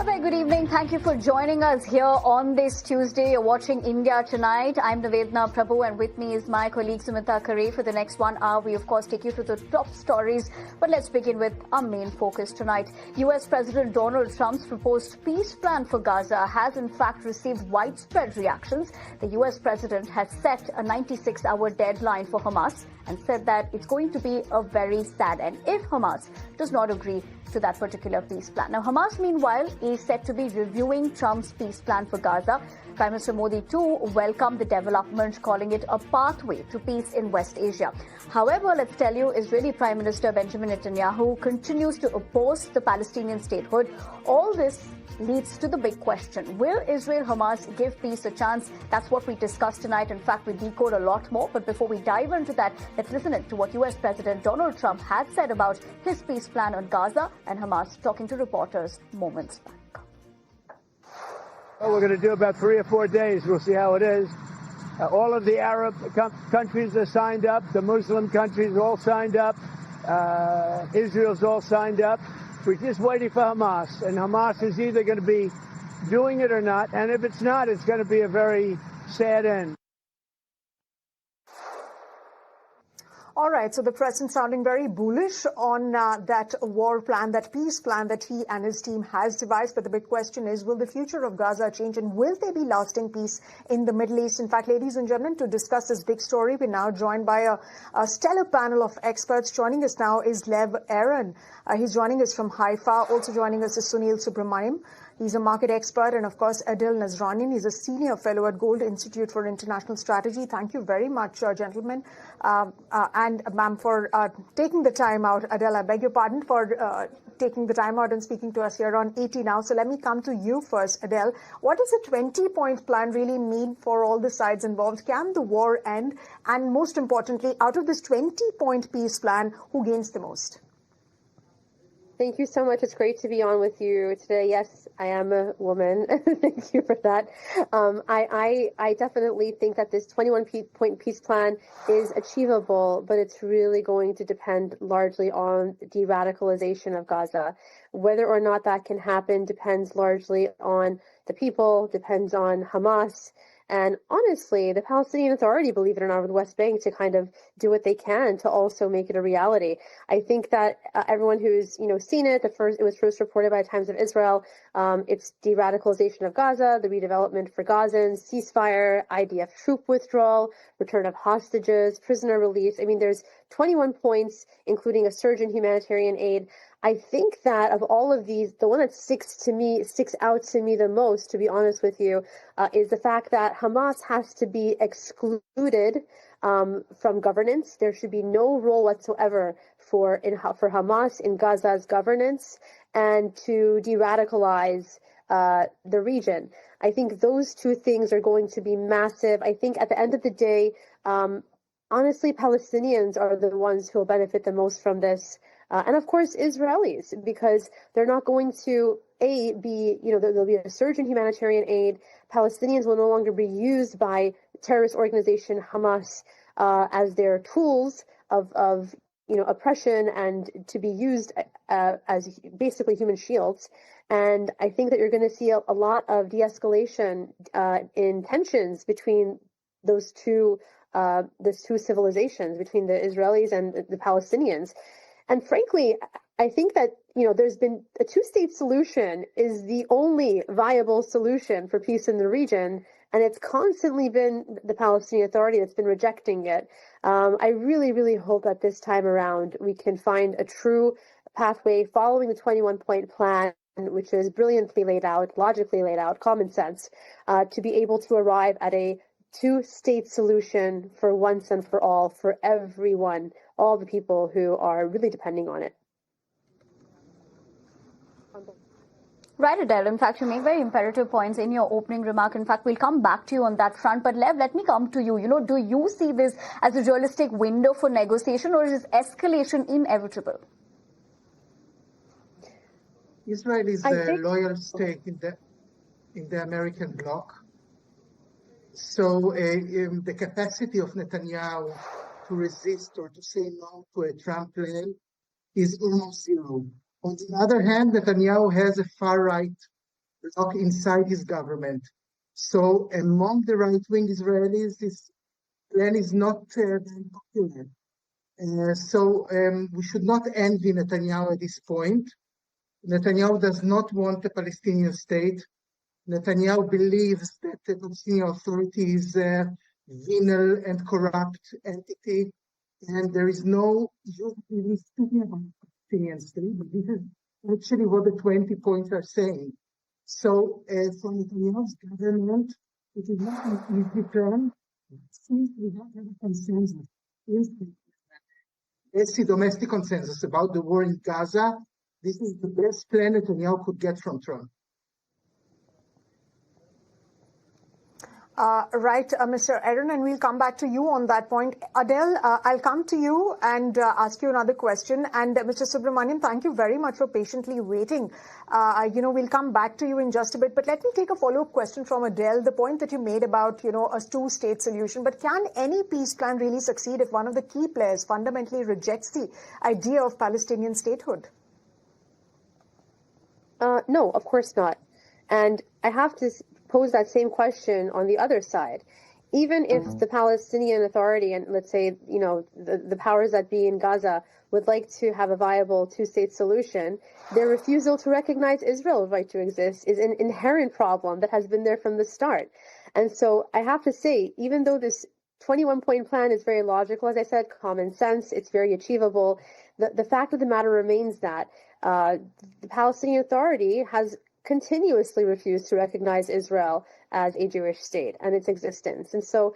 A very good evening. Thank you for joining us here on this Tuesday. You're watching India Tonight. I'm Nivedna Prabhu, and with me is my colleague Sumita Kare. For the next 1 hour, we of course take you to the top stories. But let's begin with our main focus tonight. US President Donald Trump's proposed peace plan for Gaza has in fact received widespread reactions. The US President has set a 96-hour deadline for Hamas and said that it's going to be a very sad end if Hamas does not agree to that particular peace plan. Now, Hamas, meanwhile, is said to be reviewing Trump's peace plan for Gaza. Prime Minister Modi, too, welcomed the development, calling it a pathway to peace in West Asia. However, let's tell you, Israeli Prime Minister Benjamin Netanyahu continues to oppose the Palestinian statehood. All this leads to the big question. Will Israel-Hamas give peace a chance? That's what we discussed tonight. In fact, we decode a lot more. But before we dive into that, let's listen to what US President Donald Trump had said about his peace plan on Gaza and Hamas, talking to reporters moments back. Well, we're going to do about 3 or 4 days. We'll see how it is. All of the Arab countries are signed up. The Muslim countries are all signed up. Israel's all signed up. We're just waiting for Hamas, and Hamas is either going to be doing it or not, and if it's not, it's going to be a very sad end. All right, so the president sounding very bullish on that war plan, that peace plan that he and his team has devised. But the big question is, will the future of Gaza change, and will there be lasting peace in the Middle East? In fact, ladies and gentlemen, to discuss this big story, we're now joined by a stellar panel of experts. Joining us now is Lev Aaron. He's joining us from Haifa. Also joining us is Sunil Subramaniam. He's a market expert, and of course, Adil Nazranian. He's a senior fellow at Gold Institute for International Strategy. Thank you very much, gentlemen, and ma'am, for taking the time out. Adil, I beg your pardon for taking the time out and speaking to us here on ETNOW. So let me come to you first, Adil. What does a 20-point plan really mean for all the sides involved? Can the war end? And most importantly, out of this 20-point peace plan, who gains the most? Thank you so much. It's great to be on with you today. Yes, I am a woman. Thank you for that. I definitely think that this 21-point peace plan is achievable, but it's really going to depend largely on de-radicalization of Gaza. Whether or not that can happen depends largely on the people, depends on Hamas. And honestly, the Palestinian Authority, believe it or not, with the West Bank to kind of do what they can to also make it a reality. I think that everyone who's seen it, it was first reported by Times of Israel. It's de-radicalization of Gaza, the redevelopment for Gazans, ceasefire, IDF troop withdrawal, return of hostages, prisoner release. I mean, there's 21 points, including a surge in humanitarian aid. I think that of all of these, the one that sticks out to me the most, to be honest with you, is the fact that Hamas has to be excluded from governance. There should be no role whatsoever for Hamas in Gaza's governance and to de-radicalize the region. I think those two things are going to be massive. I think at the end of the day, honestly, Palestinians are the ones who will benefit the most from this. And of course, Israelis, because they're not going to, there'll be a surge in humanitarian aid. Palestinians will no longer be used by terrorist organization Hamas as their tools of oppression and to be used as basically human shields. And I think that you're going to see a lot of de-escalation in tensions between those two civilizations, between the Israelis and the Palestinians. And frankly, I think that, there's been a two-state solution is the only viable solution for peace in the region. And it's constantly been the Palestinian Authority that's been rejecting it. I really, really hope that this time around we can find a true pathway following the 21-point plan, which is brilliantly laid out, logically laid out, common sense, to be able to arrive at a two-state solution for once and for all, for everyone, all the people who are really depending on it. Right, Adele. In fact, you make very imperative points in your opening remark. In fact, we'll come back to you on that front. But Lev, let me come to you. Do you see this as a realistic window for negotiation, or is escalation inevitable? Israel is a loyal state in the American bloc. So the capacity of Netanyahu to resist or to say no to a Trump plan is almost zero. On the other hand, Netanyahu has a far-right bloc inside his government. So among the right-wing Israelis, this plan is not very popular. We should not envy Netanyahu at this point. Netanyahu does not want a Palestinian state. Netanyahu believes that the Palestinian Authority is a venal and corrupt entity, and there is no use even speaking about Palestinian state, but this is actually what the 20 points are saying. So for Netanyahu's government, it is not an easy plan. Since we don't have a consensus, let's see domestic consensus about the war in Gaza, this is the best plan Netanyahu could get from Trump. Right, Mr. Aaron, and we'll come back to you on that point. Adele, I'll come to you and ask you another question. And Mr. Subramaniam, thank you very much for patiently waiting. We'll come back to you in just a bit. But let me take a follow-up question from Adele. The point that you made about, a two-state solution. But can any peace plan really succeed if one of the key players fundamentally rejects the idea of Palestinian statehood? No, of course not. And I have to pose that same question on the other side. Even if the Palestinian Authority and let's say, the powers that be in Gaza would like to have a viable two-state solution, their refusal to recognize Israel's right to exist is an inherent problem that has been there from the start. And so I have to say, even though this 21-point plan is very logical, as I said, common sense, it's very achievable, the fact of the matter remains that the Palestinian Authority has continuously refused to recognize Israel as a Jewish state and its existence. And so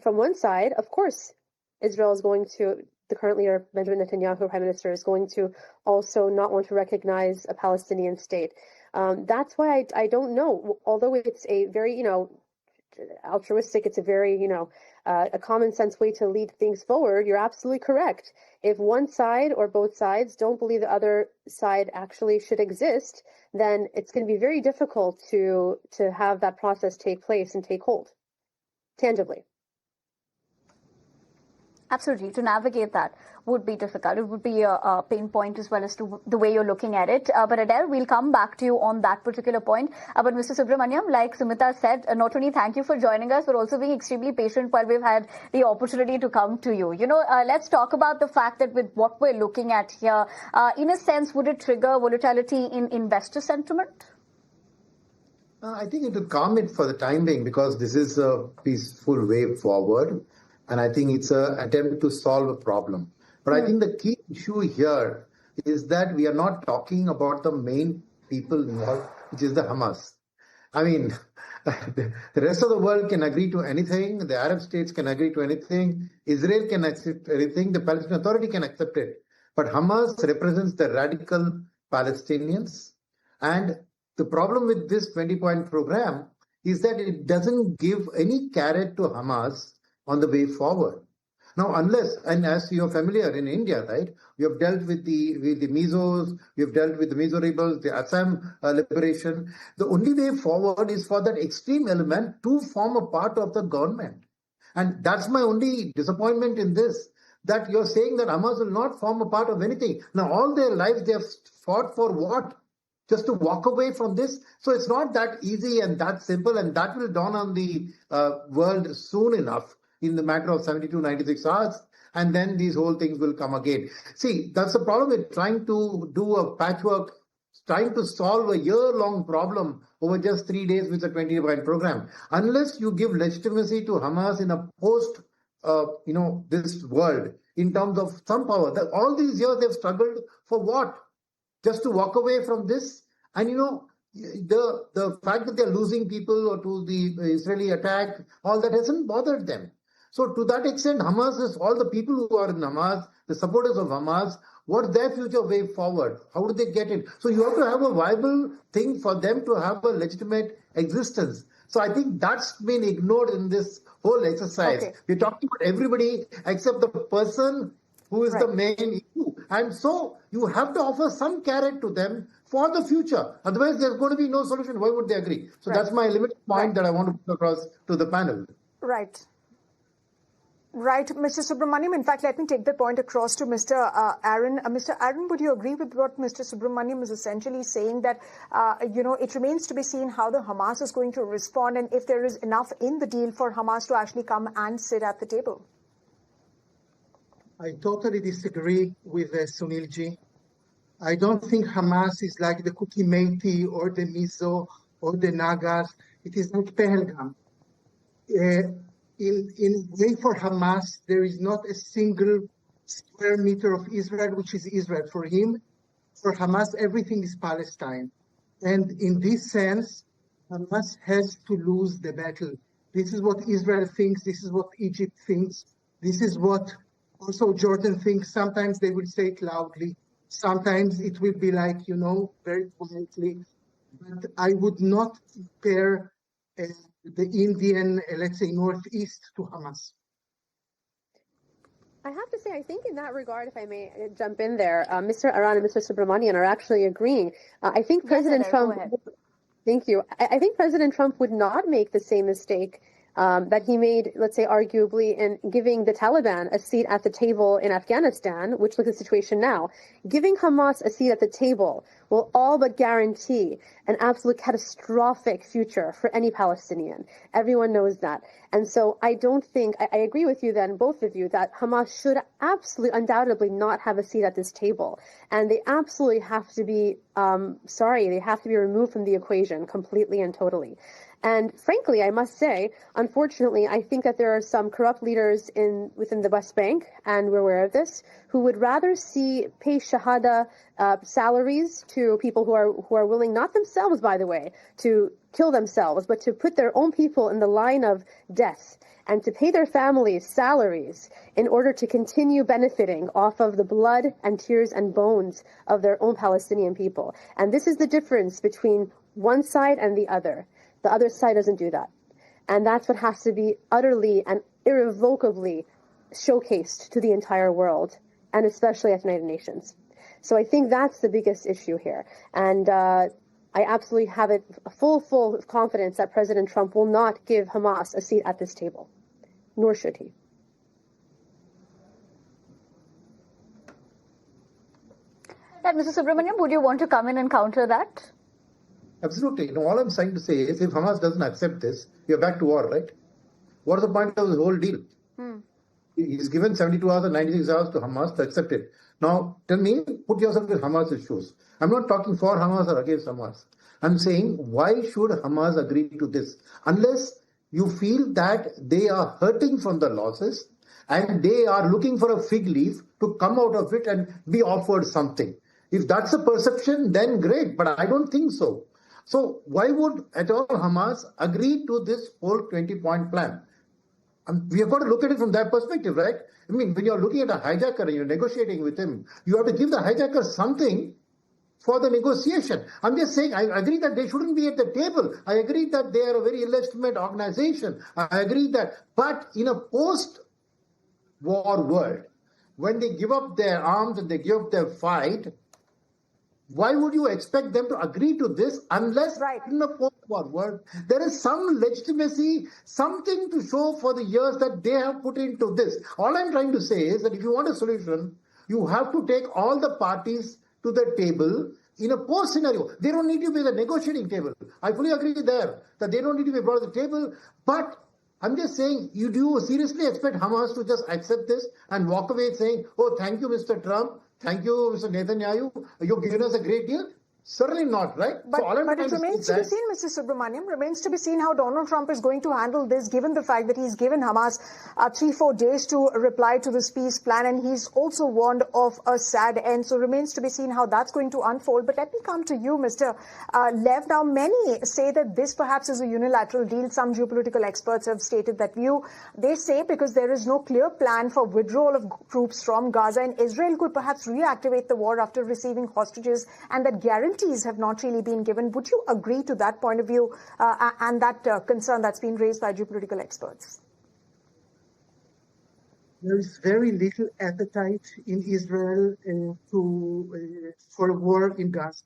from one side, of course, Israel is going to, the current leader, Benjamin Netanyahu, Prime Minister, is going to also not want to recognize a Palestinian state. That's why I don't know, although it's a very, altruistic, it's a very, a common sense way to lead things forward, you're absolutely correct. If one side or both sides don't believe the other side actually should exist, then it's going to be very difficult to have that process take place and take hold tangibly. Absolutely. To navigate that would be difficult. It would be a pain point as well as to the way you're looking at it. But Adele, we'll come back to you on that particular point. But Mr. Subramaniam, like Sumita said, not only thank you for joining us, but also being extremely patient while we've had the opportunity to come to you. Let's talk about the fact that with what we're looking at here, in a sense, would it trigger volatility in investor sentiment? I think it will calm it for the time being because this is a peaceful way forward. And I think it's an attempt to solve a problem. But I think the key issue here is that we are not talking about the main people involved, which is the Hamas. I mean, the rest of the world can agree to anything. The Arab states can agree to anything. Israel can accept anything. The Palestinian Authority can accept it. But Hamas represents the radical Palestinians. And the problem with this 20-point program is that it doesn't give any carrot to Hamas on the way forward. Now, unless, and as you're familiar in India, right, we have dealt with the Mizos, we have dealt with the Mizo rebels, the Assam liberation. The only way forward is for that extreme element to form a part of the government. And that's my only disappointment in this, that you're saying that Hamas will not form a part of anything. Now, all their lives they have fought for what? Just to walk away from this? So it's not that easy and that simple, and that will dawn on the world soon enough, in the matter of 72, 96 hours, and then these whole things will come again. See, that's the problem with trying to do a patchwork, trying to solve a year-long problem over just 3 days with a 20-point program. Unless you give legitimacy to Hamas in a post, this world, in terms of some power. All these years they've struggled for what? Just to walk away from this? And the fact that they're losing people or to the Israeli attack, all that hasn't bothered them. So to that extent, Hamas is all the people who are in Hamas, the supporters of Hamas, what's their future way forward? How do they get it? So you have to have a viable thing for them to have a legitimate existence. So I think that's been ignored in this whole exercise. Okay. We're talking about everybody except the person who is the main issue. And so you have to offer some carrot to them for the future. Otherwise, there's going to be no solution. Why would they agree? So that's my limited point that I want to put across to the panel. Right. Right, Mr. Subramaniam. In fact, let me take the point across to Mr. Aaron. Mr. Aaron, would you agree with what Mr. Subramaniam is essentially saying, that, it remains to be seen how the Hamas is going to respond and if there is enough in the deal for Hamas to actually come and sit at the table? I totally disagree with Sunilji. I don't think Hamas is like the Kutimeti or the Mizo or the Nagas. It is like Pahalgam. In way for Hamas, there is not a single square meter of Israel which is Israel. For him, for Hamas, everything is Palestine. And in this sense, Hamas has to lose the battle. This is what Israel thinks. This is what Egypt thinks. This is what also Jordan thinks. Sometimes they will say it loudly. Sometimes it will be like, very quietly. But I would not compare the Indian, let's say, Northeast to Hamas. I have to say, I think in that regard, if I may jump in there, Mr. Aran and Mr. Subramanian are actually agreeing. I think President Trump. Thank you. I think President Trump would not make the same mistake that he made, let's say, arguably, in giving the Taliban a seat at the table in Afghanistan, which looks at the situation now. Giving Hamas a seat at the table will all but guarantee an absolute catastrophic future for any Palestinian. Everyone knows that. And so I don't think, I agree with you then, both of you, that Hamas should absolutely, undoubtedly not have a seat at this table. And they absolutely have to be, they have to be removed from the equation completely and totally. And frankly, I must say, unfortunately, I think that there are some corrupt leaders within the West Bank, and we're aware of this, who would rather pay shahada salaries to people who are willing, not themselves, by the way, to kill themselves, but to put their own people in the line of death and to pay their families salaries in order to continue benefiting off of the blood and tears and bones of their own Palestinian people. And this is the difference between one side and the other. The other side doesn't do that. And that's what has to be utterly and irrevocably showcased to the entire world, and especially at the United Nations. So I think that's the biggest issue here. And I absolutely have full confidence that President Trump will not give Hamas a seat at this table, nor should he. And Mr. Subramaniam, would you want to come in and counter that? Absolutely. No, all I'm trying to say is if Hamas doesn't accept this, we are back to war, right? What is the point of the whole deal? He's given 72 hours and 96 hours to Hamas to accept it. Now, tell me, put yourself in Hamas's shoes. I'm not talking for Hamas or against Hamas. I'm saying, why should Hamas agree to this? Unless you feel that they are hurting from the losses and they are looking for a fig leaf to come out of it and be offered something. If that's a perception, then great, but I don't think so. So why would at all Hamas agree to this whole 20-point plan? We have got to look at it from that perspective, right? I mean, when you're looking at a hijacker and you're negotiating with him, you have to give the hijacker something for the negotiation. I'm just saying, I agree that they shouldn't be at the table. I agree that they are a very illegitimate organization. I agree that, but in a post-war world, when they give up their arms and they give up their fight, why would you expect them to agree to this unless in a post-war world there is some legitimacy, something to show for the years that they have put into this? All I'm trying to say is that if you want a solution, you have to take all the parties to the table in a post scenario. They don't need to be at the negotiating table. I fully agree there that they don't need to be brought to the table. But I'm just saying, do you seriously expect Hamas to just accept this and walk away saying, oh, thank you, Mr. Trump. Thank you, Mr. Netanyahu. You've given us a great deal. Certainly not, right? But it remains to be seen, Mr. Subramaniam, remains to be seen how Donald Trump is going to handle this, given the fact that he's given Hamas 3-4 days to reply to this peace plan, and he's also warned of a sad end. So remains to be seen how that's going to unfold. But let me come to you, Mr. Lev. Now, many say that this perhaps is a unilateral deal. Some geopolitical experts have stated that view. They say because there is no clear plan for withdrawal of troops from Gaza, and Israel could perhaps reactivate the war after receiving hostages, and that guarantees have not really been given. Would you agree to that point of view and that concern that's been raised by geopolitical experts? There is very little appetite in Israel for a war in Gaza.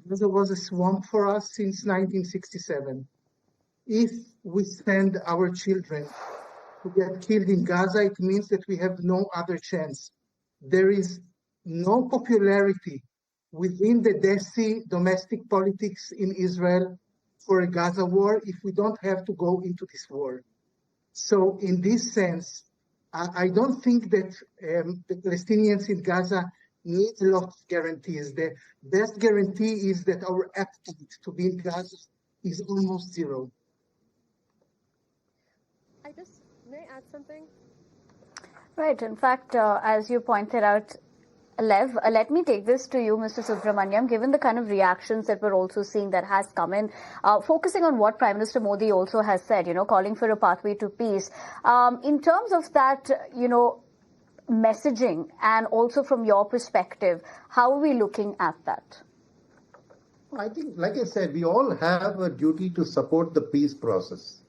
Gaza was a swamp for us since 1967. If we send our children to get killed in Gaza, it means that we have no other chance. There is no popularity within the DESI domestic politics in Israel for a Gaza war if we don't have to go into this war. So in this sense, I don't think that the Palestinians in Gaza need a lot of guarantees. The best guarantee is that our appetite to be in Gaza is almost zero. May I add something? Right. In fact, as you pointed out, Lev, let me take this to you, Mr. Subramaniam, given the kind of reactions that we're also seeing that has come in, focusing on what Prime Minister Modi also has said, calling for a pathway to peace. In terms of that, messaging and also from your perspective, how are we looking at that? I think, like I said, we all have a duty to support the peace process.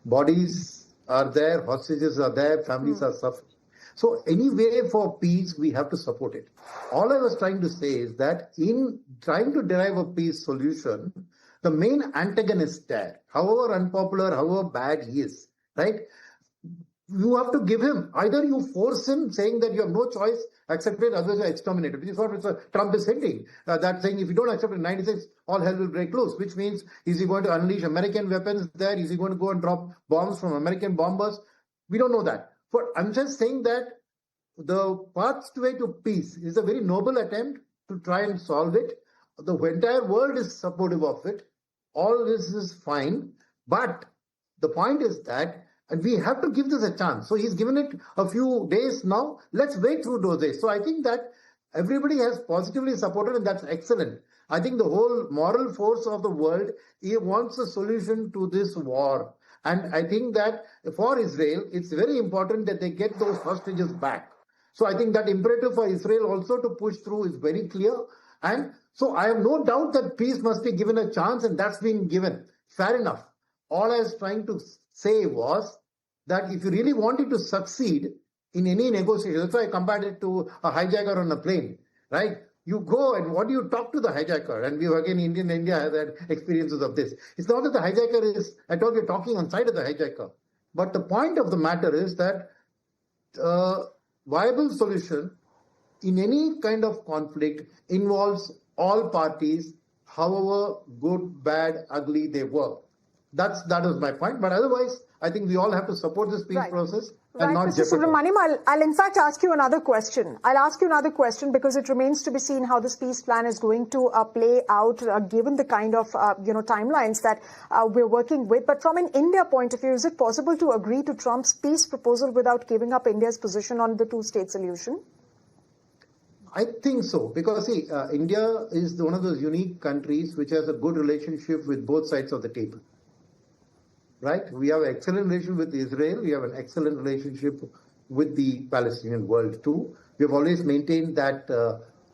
Bodies are there, hostages are there, families are suffering. So any way for peace, we have to support it. All I was trying to say is that in trying to derive a peace solution, the main antagonist there, however unpopular, however bad he is, right? You have to give him, either you force him saying that you have no choice, accept it, otherwise you're exterminated, which is what Mr. Trump is hinting. That saying if you don't accept it in 96, all hell will break loose, which means is he going to unleash American weapons there? Is he going to go and drop bombs from American bombers? We don't know that. But I'm just saying that the pathway to peace is a very noble attempt to try and solve it. The entire world is supportive of it. All this is fine. But the point is that and we have to give this a chance. So he's given it a few days now. Let's wait through those days. So I think that everybody has positively supported, and that's excellent. I think the whole moral force of the world, he wants a solution to this war. And I think that for Israel, it's very important that they get those hostages back. So I think that imperative for Israel also to push through is very clear. And so I have no doubt that peace must be given a chance, and that's been given. Fair enough. All I was trying to say was that if you really wanted to succeed in any negotiation, that's why I compared it to a hijacker on a plane, right? You go and what do you talk to the hijacker? And we again, India has had experiences of this. It's not that the hijacker is, I told you, talking on side of the hijacker. But the point of the matter is that viable solution in any kind of conflict involves all parties, however good, bad, ugly they were. That was my point. But otherwise, I think we all have to support this peace process and not Mr. Subramaniam, I'll in fact ask you another question. I'll ask you another question because it remains to be seen how this peace plan is going to play out given the kind of timelines that we're working with. But from an India point of view, is it possible to agree to Trump's peace proposal without giving up India's position on the two-state solution? I think so, because see, India is one of those unique countries which has a good relationship with both sides of the table. Right? We have an excellent relationship with Israel. We have an excellent relationship with the Palestinian world too. We have always maintained that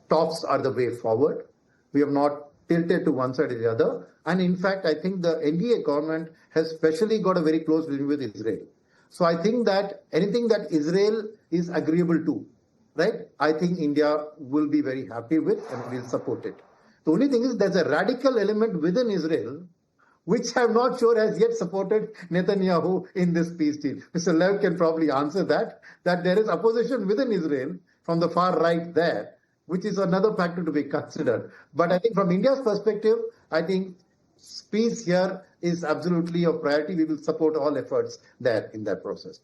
talks are the way forward. We have not tilted to one side or the other. And in fact, I think the NDA government has specially got a very close relationship with Israel. So I think that anything that Israel is agreeable to, right, I think India will be very happy with and will support it. The only thing is there's a radical element within Israel which I'm not sure has yet supported Netanyahu in this peace deal. Mr. Lev can probably answer that there is opposition within Israel from the far right there, which is another factor to be considered. But I think from India's perspective, I think peace here is absolutely a priority. We will support all efforts there in that process.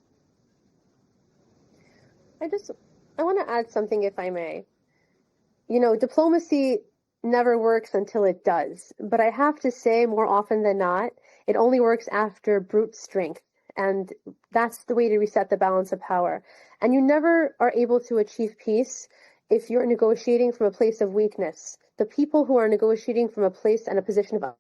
I want to add something, if I may. Diplomacy never works until it does. But I have to say, more often than not, it only works after brute strength. And that's the way to reset the balance of power. And you never are able to achieve peace if you're negotiating from a place of weakness. The people who are negotiating from a place and a position of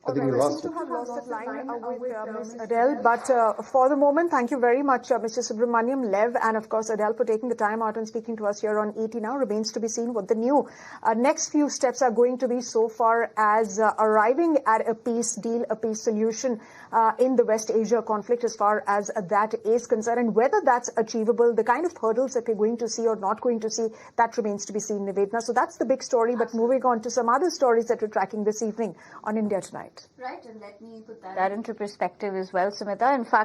I think we lost seem it. to have lost that line with Ms. Adele. But for the moment, thank you very much, Mr. Subramaniam, Lev, and of course Adele for taking the time out and speaking to us here on ET Now. Remains to be seen what the new next few steps are going to be so far as arriving at a peace deal, a peace solution in the West Asia conflict as far as that is concerned. And whether that's achievable, the kind of hurdles that we're going to see or not going to see, that remains to be seen, Nivedna. So that's the big story. But moving on to some other stories that we're tracking this evening on India Tonight. Right, and let me put that into perspective as well, Sumita. In fact,